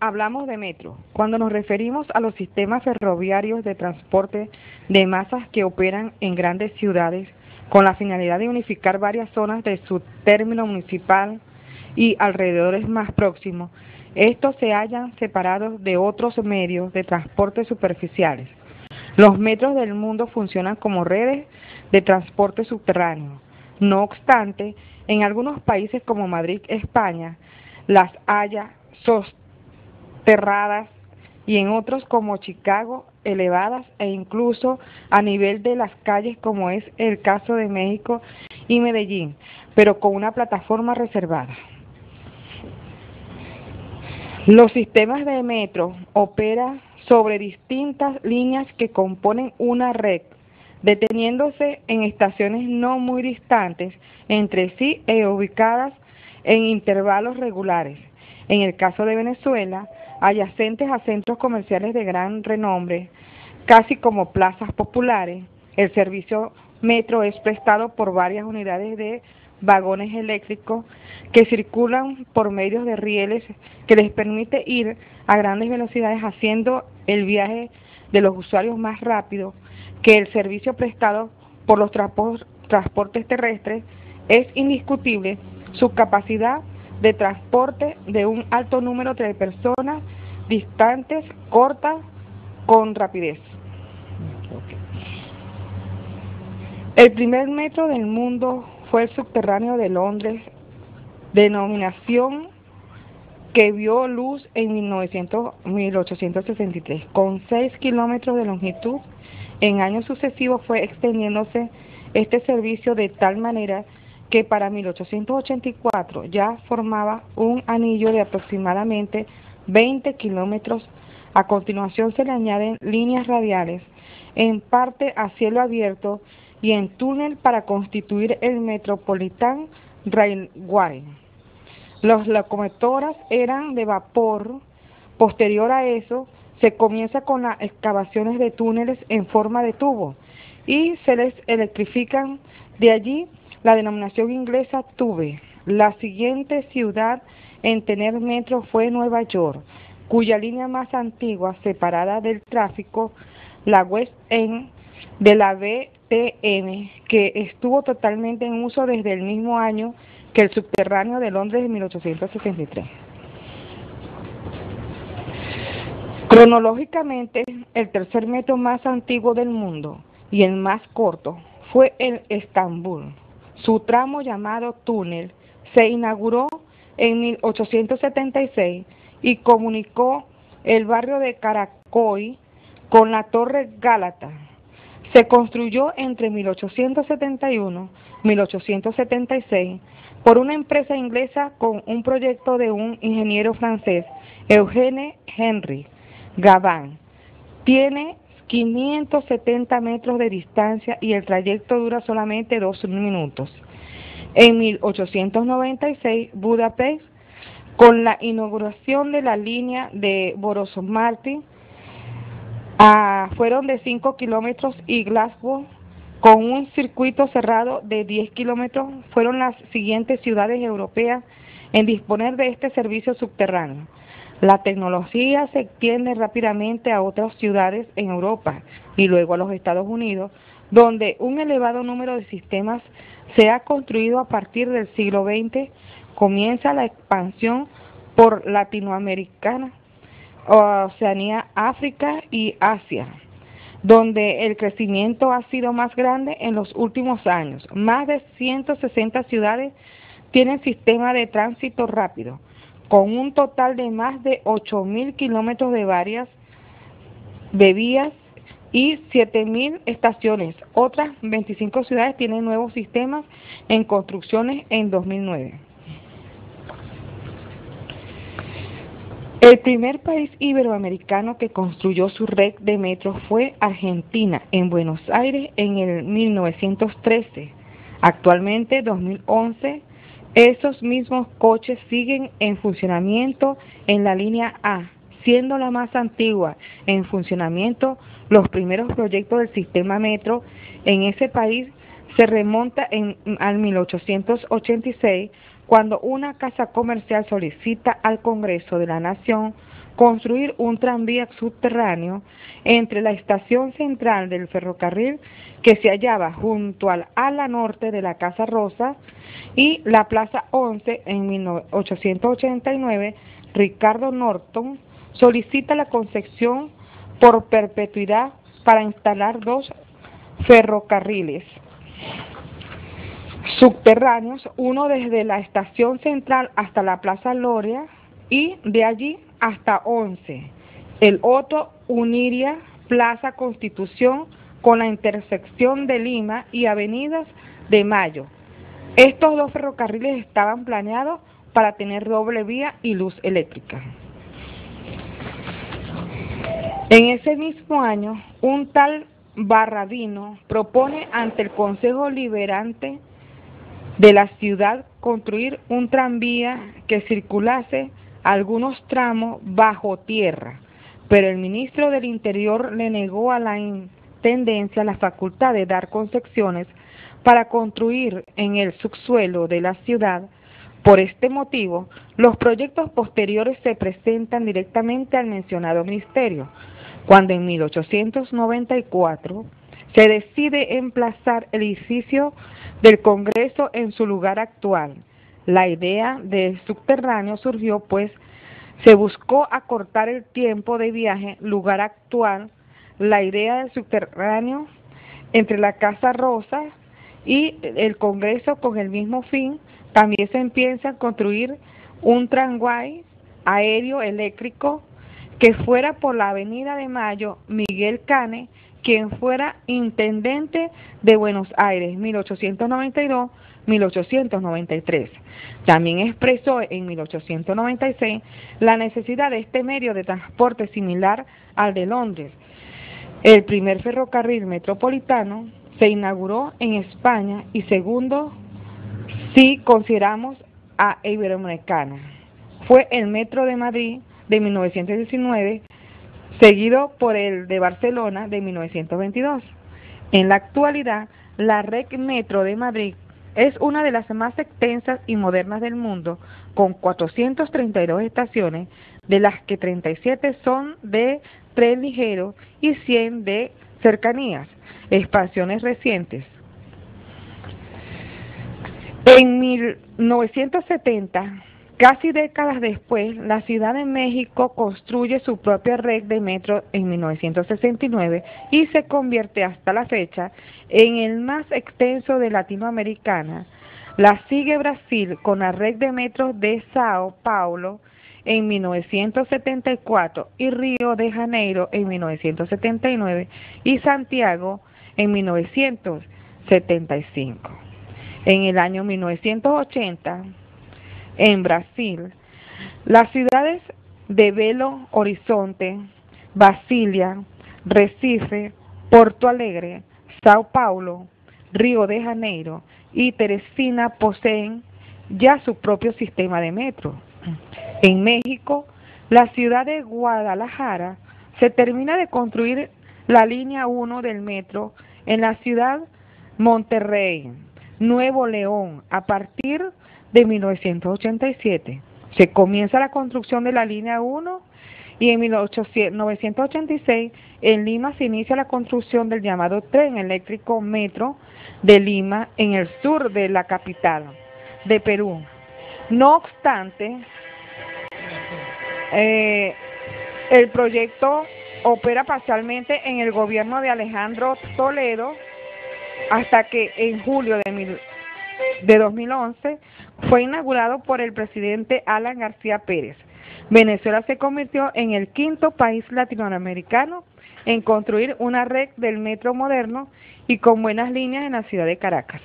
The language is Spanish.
hablamos de metro, cuando nos referimos a los sistemas ferroviarios de transporte de masas que operan en grandes ciudades con la finalidad de unificar varias zonas de su término municipal y alrededores más próximos, estos se hallan separados de otros medios de transporte superficiales. Los metros del mundo funcionan como redes de transporte subterráneo. No obstante, en algunos países como Madrid, España, las haya soterradas y en otros como Chicago, elevadas e incluso a nivel de las calles como es el caso de México y Medellín, pero con una plataforma reservada. Los sistemas de metro operan sobre distintas líneas que componen una red, deteniéndose en estaciones no muy distantes entre sí e ubicadas en intervalos regulares. En el caso de Venezuela, adyacentes a centros comerciales de gran renombre, casi como plazas populares, el servicio metro es prestado por varias unidades de vagones eléctricos que circulan por medios de rieles que les permite ir a grandes velocidades haciendo el viaje de los usuarios más rápido que el servicio prestado por los transportes terrestres. Es indiscutible su capacidad de transporte de un alto número de personas, distantes, cortas, con rapidez. El primer metro del mundo fue el subterráneo de Londres, denominación que vio luz en 1863, con 6 kilómetros de longitud. En años sucesivos fue extendiéndose este servicio de tal manera que para 1884 ya formaba un anillo de aproximadamente 20 kilómetros. A continuación se le añaden líneas radiales, en parte a cielo abierto y en túnel para constituir el Metropolitan Railway. Las locomotoras eran de vapor. Posterior a eso, se comienza con las excavaciones de túneles en forma de tubo y se les electrifican. De allí la denominación inglesa tube. La siguiente ciudad en tener metro fue Nueva York, cuya línea más antigua, separada del tráfico, la West End de la BTM, que estuvo totalmente en uso desde el mismo año que el subterráneo de Londres en 1863. Cronológicamente, el tercer metro más antiguo del mundo y el más corto fue el Estambul. Su tramo, llamado túnel, se inauguró en 1876 y comunicó el barrio de Karaköy con la Torre Gálata. Se construyó entre 1871 y 1876 por una empresa inglesa con un proyecto de un ingeniero francés, Eugène Henry Gavin. Tiene 570 metros de distancia y el trayecto dura solamente 2 minutos. En 1896, Budapest, con la inauguración de la línea de Boros-Marty, fueron de 5 kilómetros y Glasgow, con un circuito cerrado de 10 kilómetros, fueron las siguientes ciudades europeas en disponer de este servicio subterráneo. La tecnología se extiende rápidamente a otras ciudades en Europa y luego a los Estados Unidos, donde un elevado número de sistemas se ha construido a partir del siglo XX. Comienza la expansión por Latinoamérica, Oceanía, África y Asia, donde el crecimiento ha sido más grande en los últimos años. Más de 160 ciudades tienen sistema de tránsito rápido, con un total de más de 8.000 kilómetros de vías y 7.000 estaciones. Otras 25 ciudades tienen nuevos sistemas en construcciones en 2009. El primer país iberoamericano que construyó su red de metro fue Argentina, en Buenos Aires, en el 1913. Actualmente, 2011, esos mismos coches siguen en funcionamiento en la línea A, siendo la más antigua en funcionamiento. Los primeros proyectos del sistema metro en ese país se remonta al 1886, cuando una casa comercial solicita al Congreso de la Nación construir un tranvía subterráneo entre la estación central del ferrocarril que se hallaba junto al ala norte de la Casa Rosa y la Plaza 11. En 1889, Ricardo Norton solicita la concesión por perpetuidad para instalar 2 ferrocarriles subterráneos, uno desde la estación central hasta la Plaza Loria y de allí hasta 11. El otro uniría Plaza Constitución con la intersección de Lima y Avenidas de Mayo. Estos 2 ferrocarriles estaban planeados para tener doble vía y luz eléctrica. En ese mismo año, un tal Barradino propone ante el Consejo Liberante de la ciudad construir un tranvía que circulase algunos tramos bajo tierra, pero el ministro del Interior le negó a la Intendencia la facultad de dar concesiones para construir en el subsuelo de la ciudad. Por este motivo, los proyectos posteriores se presentan directamente al mencionado ministerio, cuando en 1894 se decide emplazar el edificio del Congreso en su lugar actual. La idea del subterráneo surgió pues se buscó acortar el tiempo de viaje, lugar actual. La idea del subterráneo entre la Casa Rosa y el Congreso con el mismo fin. También se piensa en construir un tramway aéreo eléctrico que fuera por la Avenida de Mayo. Miguel Cane, quien fuera intendente de Buenos Aires, 1892-1893. También expresó en 1896 la necesidad de este medio de transporte similar al de Londres. El primer ferrocarril metropolitano se inauguró en España y segundo, si consideramos a Iberoamericana, fue el Metro de Madrid de 1919, seguido por el de Barcelona de 1922. En la actualidad, la red Metro de Madrid es una de las más extensas y modernas del mundo, con 432 estaciones, de las que 37 son de tren ligero y 100 de cercanías. Expansiones recientes. En 1970, casi décadas después, la Ciudad de México construye su propia red de metro en 1969 y se convierte hasta la fecha en el más extenso de Latinoamérica. La sigue Brasil con la red de metros de Sao Paulo en 1974 y Río de Janeiro en 1979 y Santiago en 1975. En el año 1980, en Brasil, las ciudades de Belo Horizonte, Brasilia, Recife, Porto Alegre, Sao Paulo, Río de Janeiro y Teresina poseen ya su propio sistema de metro. En México, la ciudad de Guadalajara se termina de construir la línea 1 del metro en la ciudad Monterrey, Nuevo León, a partir de 1987. Se comienza la construcción de la línea 1 y en 1986 en Lima se inicia la construcción del llamado tren eléctrico Metro de Lima en el sur de la capital de Perú. No obstante, el proyecto opera parcialmente en el gobierno de Alejandro Toledo hasta que en julio de 2011 fue inaugurado por el presidente Alan García Pérez. Venezuela se convirtió en el quinto país latinoamericano en construir una red del metro moderno y con buenas líneas en la ciudad de Caracas.